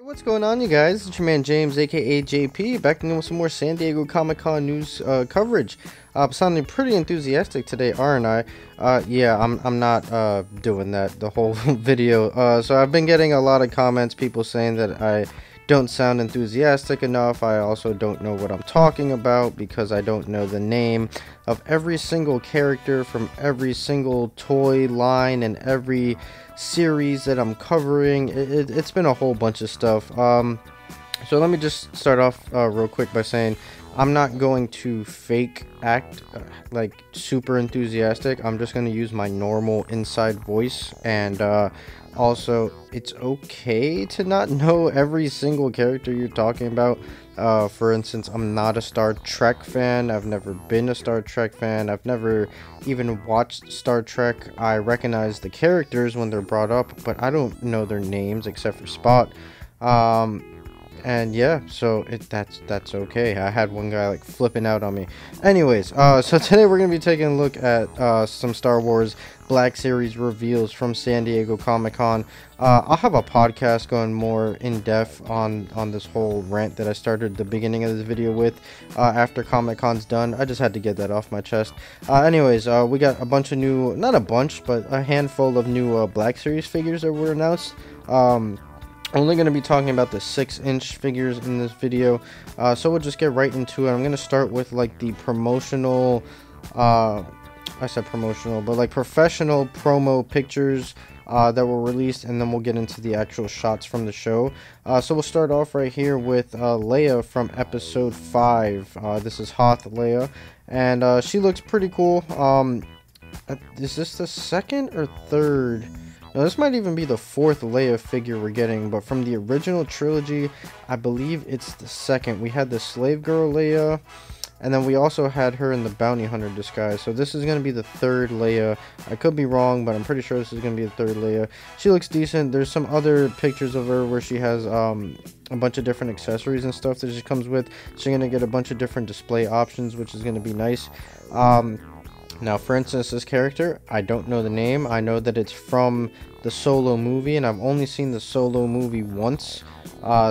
What's going on, you guys? It's your man James, aka JP, back again with some more San Diego Comic-Con news coverage. Sounding pretty enthusiastic today, aren't I? Yeah, I'm not doing that the whole video. So I've been getting a lot of comments, people saying that I don't sound enthusiastic enough. I also don't know what I'm talking about because I don't know the name of every single character from every single toy line and every series that I'm covering. It's been a whole bunch of stuff. So let me just start off real quick by saying I'm not going to fake act like super enthusiastic. I'm just going to use my normal inside voice, and also it's okay to not know every single character you're talking about. For instance, I'm not a Star Trek fan. I've never been a Star Trek fan. I've never even watched Star Trek. I recognize the characters when they're brought up, but I don't know their names except for Spot. And yeah, so that's okay. I had one guy like flipping out on me. Anyways, so today we're gonna be taking a look at some Star Wars Black Series reveals from San Diego Comic-Con. I'll have a podcast going more in depth on this whole rant that I started the beginning of this video with after Comic-Con's done. I just had to get that off my chest. Anyways, we got a bunch of new, not a bunch, but a handful of new Black Series figures that were announced. Only going to be talking about the 6-inch figures in this video, so we'll just get right into it. I'm going to start with like the promotional, I said promotional, but like professional promo pictures that were released, and then we'll get into the actual shots from the show. So we'll start off right here with Leia from episode 5. This is Hoth Leia, and she looks pretty cool. Is this the second or third? Now, this might even be the 4th Leia figure we're getting, but from the original trilogy, I believe it's the second. We had the Slave Girl Leia, and then we also had her in the Bounty Hunter disguise. So this is going to be the 3rd Leia. I could be wrong, but I'm pretty sure this is going to be the 3rd Leia. She looks decent. There's some other pictures of her where she has a bunch of different accessories and stuff that she comes with. She's going to get a bunch of different display options, which is going to be nice. Now, for instance, this character, I don't know the name. I know that it's from the Solo movie, and I've only seen the Solo movie once,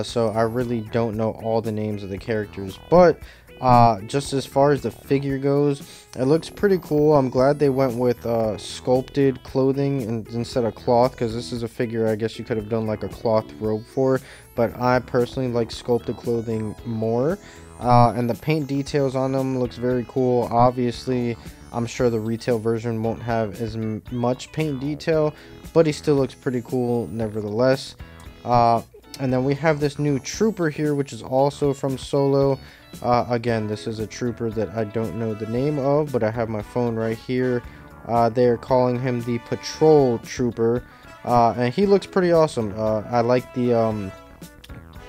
so I really don't know all the names of the characters. But just as far as the figure goes, it looks pretty cool. I'm glad they went with sculpted clothing instead of cloth, because this is a figure I guess you could have done like a cloth robe for, but I personally like sculpted clothing more. And the paint details on them looks very cool. Obviously, I'm sure the retail version won't have as much paint detail, but he still looks pretty cool nevertheless. And then we have this new trooper here, which is also from Solo. Again, this is a trooper that I don't know the name of, but I have my phone right here. They're calling him the Patrol Trooper, and he looks pretty awesome. I like the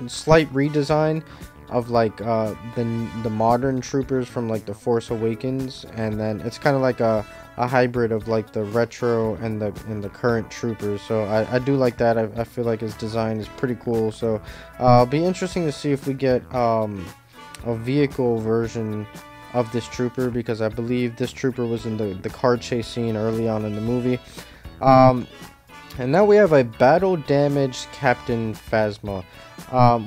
slight redesign of like the modern troopers from like the Force Awakens, and then it's kind of like a hybrid of like the retro and the current troopers. So I do like that. I feel like his design is pretty cool. So it'll be interesting to see if we get a vehicle version of this trooper, because I believe this trooper was in the car chase scene early on in the movie. And now we have a battle damaged Captain Phasma,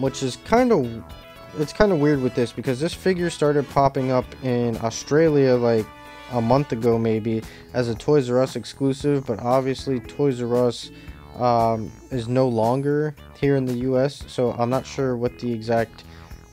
which is kind of weird with this, because this figure started popping up in Australia like a month ago maybe as a Toys R Us exclusive, but obviously Toys R Us is no longer here in the US, so I'm not sure what the exact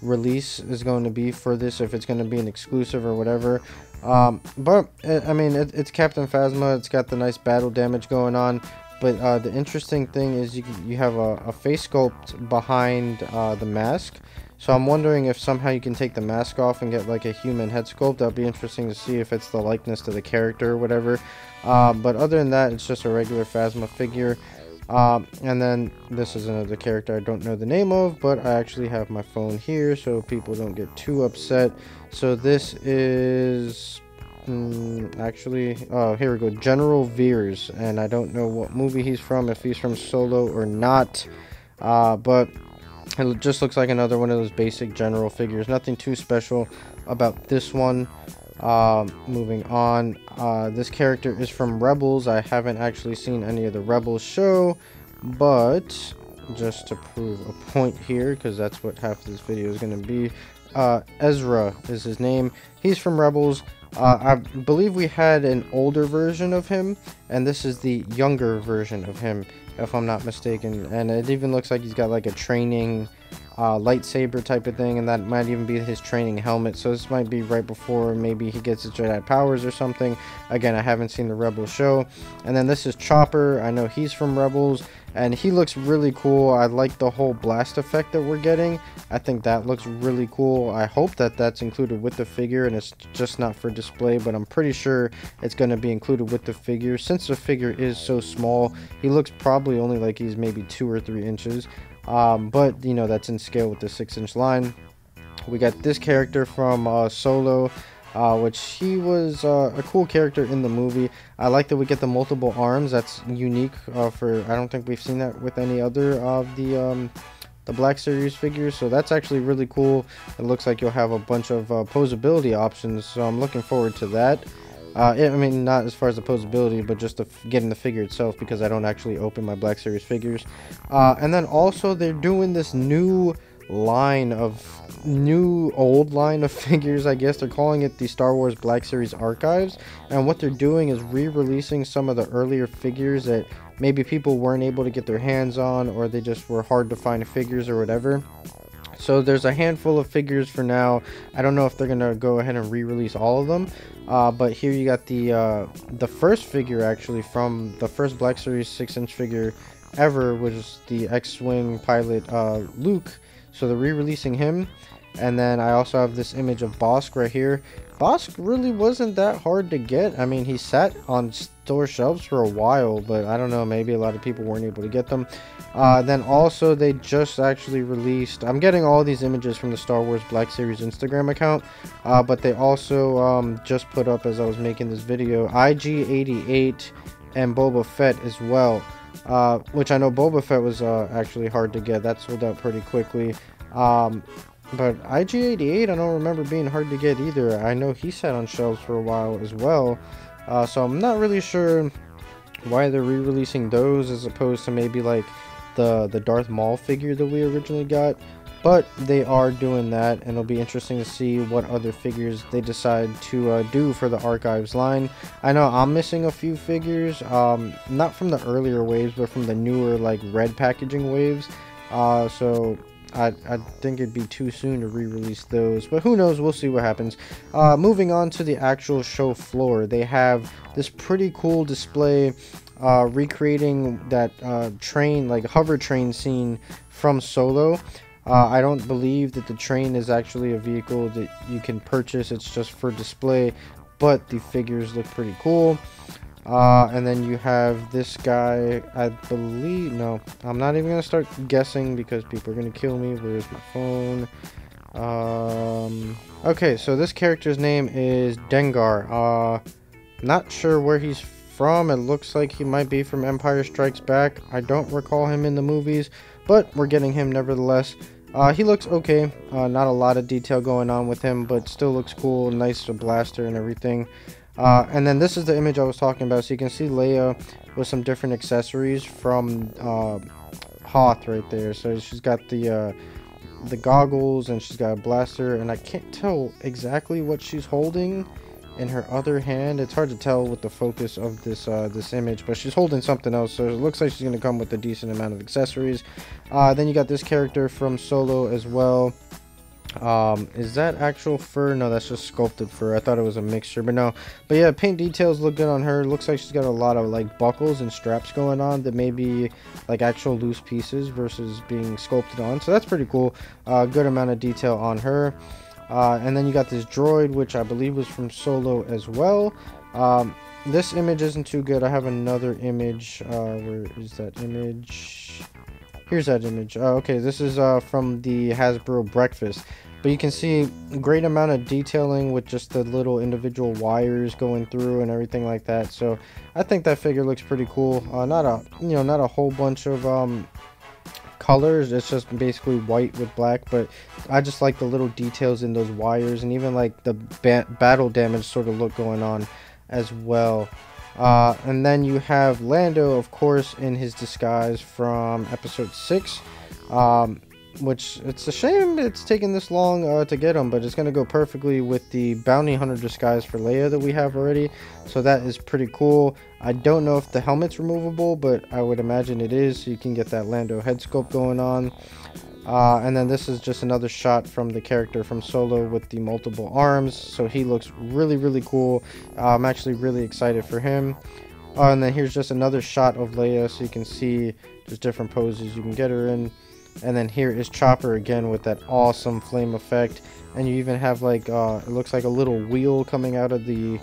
release is going to be for this, if it's going to be an exclusive or whatever. But I mean, it's Captain Phasma. It's got the nice battle damage going on. But the interesting thing is you have a face sculpt behind the mask. So I'm wondering if somehow you can take the mask off and get like a human head sculpt. That'll be interesting to see if it's the likeness to the character or whatever. But other than that, it's just a regular Phasma figure. And then this is another character I don't know the name of, but I actually have my phone here so people don't get too upset. So this is... actually, here we go, General Veers, and I don't know what movie he's from, if he's from Solo or not, but it just looks like another one of those basic general figures. Nothing too special about this one. Moving on, this character is from Rebels. I haven't actually seen any of the Rebels show, but just to prove a point here, because that's what half of this video is going to be. Ezra is his name. He's from Rebels. I believe we had an older version of him, and this is the younger version of him, if I'm not mistaken. And it even looks like he's got like a training lightsaber type of thing, and that might even be his training helmet. So this might be right before maybe he gets his Jedi powers or something. Again, I haven't seen the Rebels show. And then this is Chopper. I know he's from Rebels, and he looks really cool. I like the whole blast effect that we're getting. I think that looks really cool. I hope that that's included with the figure and it's just not for display, but I'm pretty sure it's going to be included with the figure. Since the figure is so small, he looks probably only like he's maybe 2 or 3 inches. But you know, that's in scale with the 6-inch line. We got this character from Solo, which he was a cool character in the movie. I like that we get the multiple arms. That's unique for, I don't think we've seen that with any other of the Black Series figures, so that's actually really cool. It looks like you'll have a bunch of posability options, so I'm looking forward to that. I mean, not as far as the posability, but just getting the figure itself, because I don't actually open my Black Series figures. And then also they're doing this new old line of figures. I guess they're calling it the Star Wars Black Series Archives, and what they're doing is re-releasing some of the earlier figures that maybe people weren't able to get their hands on, or they just were hard to find figures or whatever. So there's a handful of figures for now. I don't know if they're gonna go ahead and re-release all of them, but here you got the first figure actually from the first Black Series 6-inch figure ever, which is the X-Wing pilot Luke. So they're re-releasing him. And then I also have this image of Bosk right here. Bosk really wasn't that hard to get. I mean, he sat on store shelves for a while, but I don't know, maybe a lot of people weren't able to get them. Then also they just actually released, I'm getting all these images from the Star Wars Black Series Instagram account, but they also just put up, as I was making this video, IG-88 and Boba Fett as well, which I know Boba Fett was actually hard to get. That sold out pretty quickly. But IG-88 I don't remember being hard to get either. I know he sat on shelves for a while as well. So I'm not really sure why they're re-releasing those as opposed to maybe like the Darth Maul figure that we originally got. But they are doing that, and it'll be interesting to see what other figures they decide to do for the Archives line. I know I'm missing a few figures, not from the earlier waves, but from the newer like red packaging waves. So I think it'd be too soon to re-release those, but who knows, we'll see what happens. Moving on to the actual show floor, they have this pretty cool display recreating that train, like hover train scene from Solo. I don't believe that the train is actually a vehicle that you can purchase, it's just for display, but the figures look pretty cool. And then you have this guy, I believe, no, I'm not even going to start guessing because people are going to kill me. Where's my phone? Okay, so this character's name is Dengar. Not sure where he's from. It looks like he might be from Empire Strikes Back. I don't recall him in the movies, but we're getting him nevertheless. He looks okay. Not a lot of detail going on with him, but still looks cool. Nice blaster and everything. And then this is the image I was talking about. So you can see Leia with some different accessories from Hoth right there. So she's got the goggles, and she's got a blaster, and I can't tell exactly what she's holding in her other hand. It's hard to tell with the focus of this image, but she's holding something else, so it looks like she's going to come with a decent amount of accessories. Then you got this character from Solo as well. Is that actual fur? No, that's just sculpted fur. I thought it was a mixture, but no. But yeah, paint details look good on her. Looks like she's got a lot of like buckles and straps going on that may be like actual loose pieces versus being sculpted on, so that's pretty cool. Good amount of detail on her. And then you got this droid, which I believe was from Solo as well. This image isn't too good. I have another image. Where is that image? Here's that image. Okay, this is from the Hasbro breakfast, but you can see a great amount of detailing with just the little individual wires going through and everything like that. So I think that figure looks pretty cool. Not a whole bunch of colors. It's just basically white with black, but I just like the little details in those wires, and even like the battle damage sort of look going on as well. And then you have Lando, of course, in his disguise from episode 6. Which it's a shame it's taken this long to get him, but it's going to go perfectly with the bounty hunter disguise for Leia that we have already, so that is pretty cool. I don't know if the helmet's removable, but I would imagine it is, so you can get that Lando head sculpt going on. And then this is just another shot from the character from Solo with the multiple arms, so he looks really cool. I'm actually really excited for him. And then here's just another shot of Leia, so you can see just different poses you can get her in. And then here is Chopper again with that awesome flame effect, and you even have like it looks like a little wheel coming out of the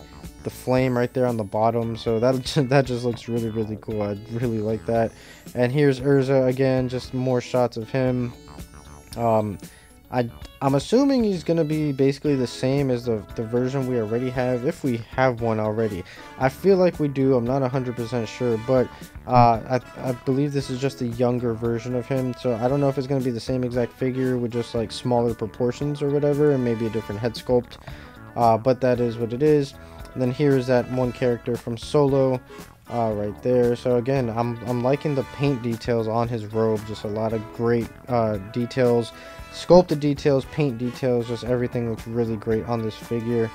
flame right there on the bottom, so that just looks really cool. I really like that. And here's Urza again, just more shots of him. I'm assuming he's going to be basically the same as the version we already have, if we have one already. I feel like we do, I'm not 100% sure, but I believe this is just a younger version of him, so I don't know if it's going to be the same exact figure with just like smaller proportions or whatever, and maybe a different head sculpt, but that is what it is. And then here's that one character from Solo, right there. So again, I'm liking the paint details on his robe, just a lot of great details, sculpted details, paint details, just everything looks really great on this figure.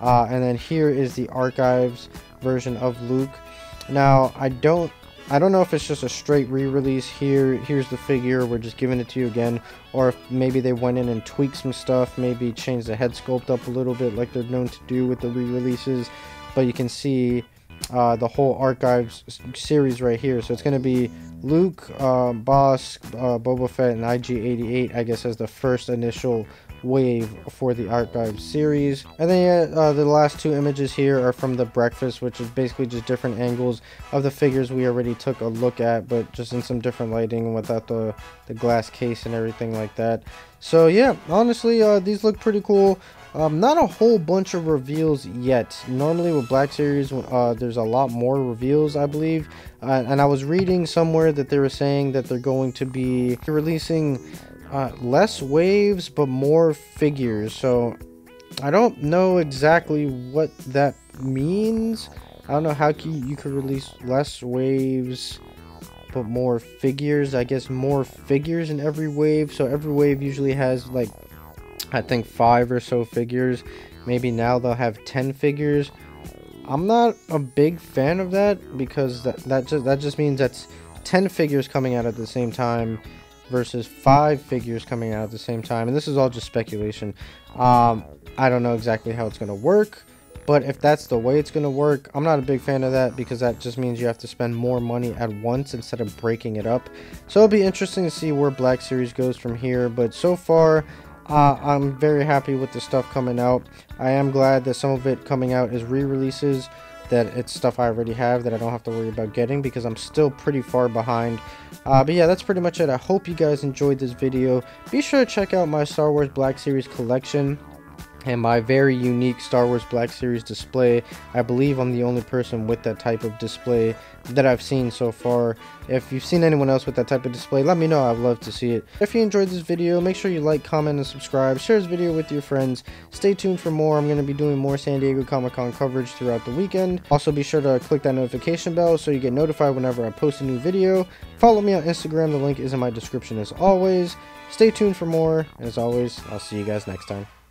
And then here is the Archives version of Luke. Now I don't know if it's just a straight re-release. Here's the figure, we're just giving it to you again, or if maybe they went in and tweaked some stuff, maybe changed the head sculpt up a little bit like they're known to do with the re-releases. But you can see the whole Archives series right here. So it's going to be Luke, Boss, Boba Fett, and IG-88, I guess, as the first initial wave for the Archives series. And then the last two images here are from the breakfast, which is basically just different angles of the figures we already took a look at, but just in some different lighting without the glass case and everything like that. So yeah, honestly, these look pretty cool. Not a whole bunch of reveals yet. Normally with Black Series, there's a lot more reveals, I believe. And I was reading somewhere that they were saying that they're going to be releasing less waves, but more figures. So I don't know exactly what that means. I don't know how you could release less waves, but more figures. I guess more figures in every wave. So every wave usually has like, I think 5 or so figures. Maybe now they'll have 10 figures. I'm not a big fan of that, because that just means that's 10 figures coming out at the same time versus 5 figures coming out at the same time. And this is all just speculation. I don't know exactly how it's going to work, but if that's the way it's going to work, I'm not a big fan of that, because that just means you have to spend more money at once instead of breaking it up. So it'll be interesting to see where Black Series goes from here. But so far, I'm very happy with the stuff coming out. I am glad that some of it coming out is re-releases, that it's stuff I already have that I don't have to worry about getting, because I'm still pretty far behind. But yeah, that's pretty much it. I hope you guys enjoyed this video. Be sure to check out my Star Wars Black Series collection and my very unique Star Wars Black Series display. I believe I'm the only person with that type of display that I've seen so far. If you've seen anyone else with that type of display, let me know. I'd love to see it. If you enjoyed this video, make sure you like, comment, and subscribe. Share this video with your friends. Stay tuned for more. I'm going to be doing more San Diego Comic-Con coverage throughout the weekend. Also, be sure to click that notification bell so you get notified whenever I post a new video. Follow me on Instagram. The link is in my description as always. Stay tuned for more. As always, I'll see you guys next time.